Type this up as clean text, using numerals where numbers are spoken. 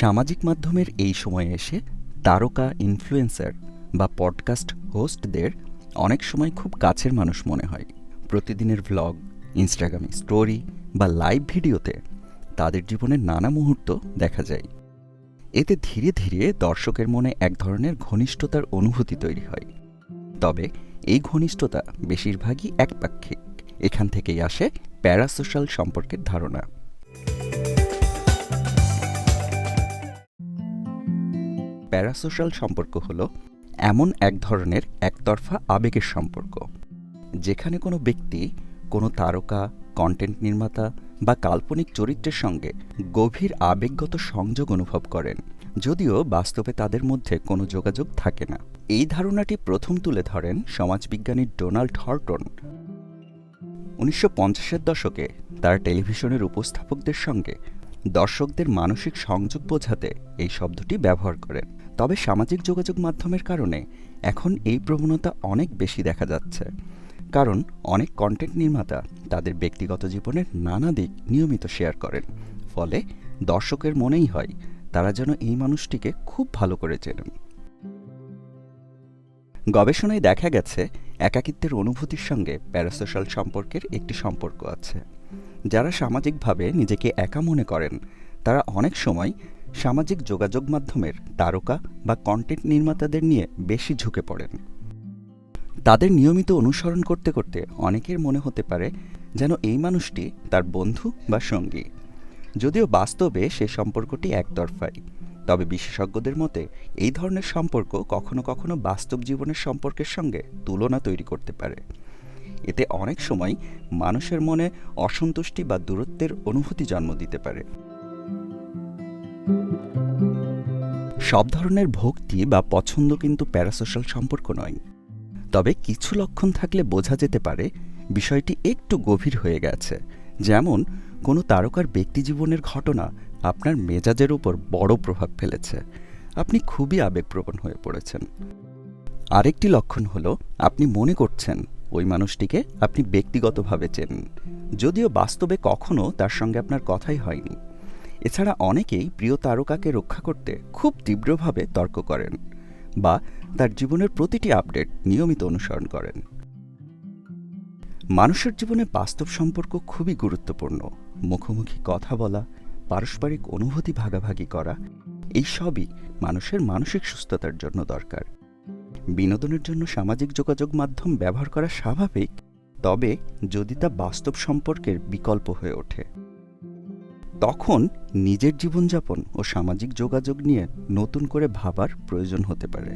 সামাজিক মাধ্যমের এই সময়ে এসে তারকা ইনফ্লুয়েন্সার বা পডকাস্ট হোস্টদের অনেক সময় খুব কাছের মানুষ মনে হয়। প্রতিদিনের ভ্লগ, ইনস্টাগ্রামে স্টোরি বা লাইভ ভিডিওতে তাদের জীবনের নানা মুহূর্ত দেখা যায়। এতে ধীরে ধীরে দর্শকের মনে এক ধরনের ঘনিষ্ঠতার অনুভূতি তৈরি হয়। তবে এই ঘনিষ্ঠতা বেশিরভাগই একপাক্ষিক। এখান থেকেই আসে প্যারাসোশ্যাল সম্পর্কের ধারণা। প্যারাসোশ্যাল সম্পর্ক হলো এমন এক ধরনের একতরফা আবেগের সম্পর্ক, যেখানে কোনো ব্যক্তি কোনো তারকা, কন্টেন্ট নির্মাতা বা কাল্পনিক চরিত্রের সঙ্গে গভীর আবেগগত সংযোগ অনুভব করেন, যদিও বাস্তবে তাদের মধ্যে কোনো যোগাযোগ থাকে না। এই ধারণাটি প্রথম তুলে ধরেন সমাজবিজ্ঞানী ডোনাল্ড হর্টন 1950-এর দশকে তার টেলিভিশনের উপস্থাপকদের সঙ্গে দর্শকদের মানসিক সংযোগ বোঝাতে এই শব্দটি ব্যবহার করেন। তবে সামাজিক যোগাযোগ মাধ্যমের কারণে এখন এই প্রবণতা অনেক বেশি দেখা যাচ্ছে, কারণ অনেক কন্টেন্ট নির্মাতা তাদের ব্যক্তিগত জীবনের নানা দিক নিয়মিত শেয়ার করেন। ফলে দর্শকের মনেই হয় তারা যেন এই মানুষটিকে খুব ভালো করে চেনেন। গবেষণায় দেখা গেছে একাকিত্বের অনুভূতির সঙ্গে প্যারাসোশ্যাল সম্পর্কের একটি সম্পর্ক আছে। যারা সামাজিকভাবে নিজেকে একা মনে করেন তারা অনেক সময় সামাজিক যোগাযোগ মাধ্যমের তারকা বা কন্টেন্ট নির্মাতাদের নিয়ে বেশি ঝুঁকে পড়েন। তাদের নিয়মিত অনুসরণ করতে করতে অনেকের মনে হতে পারে যেন এই মানুষটি তার বন্ধু বা সঙ্গী, যদিও বাস্তবে সে সম্পর্কটি একতরফাই। তবে বিশেষজ্ঞদের মতে এই ধরনের সম্পর্ক কখনো কখনো বাস্তব জীবনের সম্পর্কের সঙ্গে তুলনা তৈরি করতে পারে। এতে অনেক সময় মানুষের মনে অসন্তুষ্টি বা দূরত্বের অনুভূতি জন্ম দিতে পারে। সব ধরনের ভক্তি বা পছন্দ কিন্তু প্যারাসোশ্যাল সম্পর্ক নয়। তবে কিছু লক্ষণ থাকলে বোঝা যেতে পারে বিষয়টি একটু গভীর হয়ে গেছে। যেমন কোনো তারকার ব্যক্তিজীবনের ঘটনা আপনার মেজাজের উপর বড় প্রভাব ফেলেছে, আপনি খুবই আবেগপ্রবণ হয়ে পড়েছেন। আরেকটি লক্ষণ হলো আপনি মনে করছেন ওই মানুষটিকে আপনি ব্যক্তিগতভাবে চেনেন, যদিও বাস্তবে কখনো তার সঙ্গে আপনার কথাই হয়নি। এছাড়া অনেকেই প্রিয় তারকাকে রক্ষা করতে খুব তীব্রভাবে তর্ক করেন বা তার জীবনের প্রতিটি আপডেট নিয়মিত অনুসরণ করেন। মানুষের জীবনে বাস্তব সম্পর্ক খুবই গুরুত্বপূর্ণ। মুখোমুখি কথা বলা, পারস্পরিক অনুভূতি ভাগাভাগি করা, এই সবই মানুষের মানসিক সুস্থতার জন্য দরকার। বিনোদনের জন্য সামাজিক যোগাযোগ মাধ্যম ব্যবহার করা স্বাভাবিক, তবে যদি তা বাস্তব সম্পর্কের বিকল্প হয়ে ওঠে, তখন নিজের জীবনযাপন ও সামাজিক যোগাযোগ নিয়ে নতুন করে ভাবার প্রয়োজন হতে পারে।